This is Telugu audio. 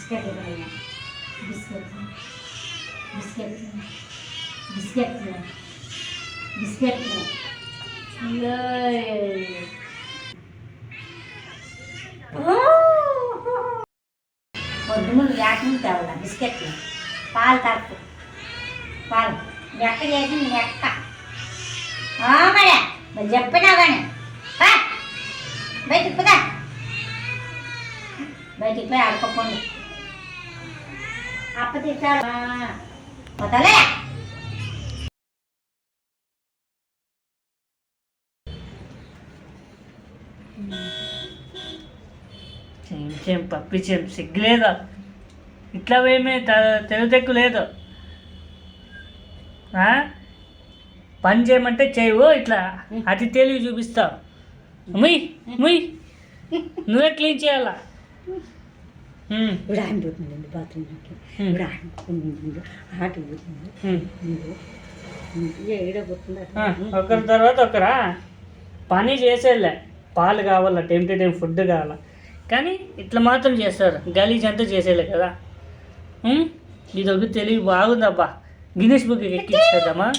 biscuit biscuit biscuit biscuit biscuit పొద్దున్న వ్యాఖ్యం తేవాల బిస్కెట్లు పాలు తాకు పాలు ఎక్క చేసి ఎక్క మరి చెప్పినా కానీ బయటికి పోదా బయటికి పోయి ఆడుకోండి అప్ప తిట్టాడు పోతాలే చెంచేం పప్పించేం సిగ్గులేదా ఇట్లా ఏమే తెగు లేదు పని చేయమంటే చేయవు ఇట్లా అతి తెలివి చూపిస్తావు ముయ్ ముయ్ నువ్వే క్లీన్ చేయాలా ఇప్పుడు ఆడిపోతుందండి బాత్రూమ్కి ఇప్పుడు ఆడిపోతుంది ఒకరి తర్వాత ఒకరా పని చేసేలే పాలు కావాలా టైం టు టైం ఫుడ్ కావాలా కానీ ఇట్లా మాత్రం చేస్తారు గలీజ్ అంతా చేసేలే కదా ఇది ఒక తెలివి బాగుందబ్బా గిన్నెస్ బుక్ ఎక్కించేద్దామా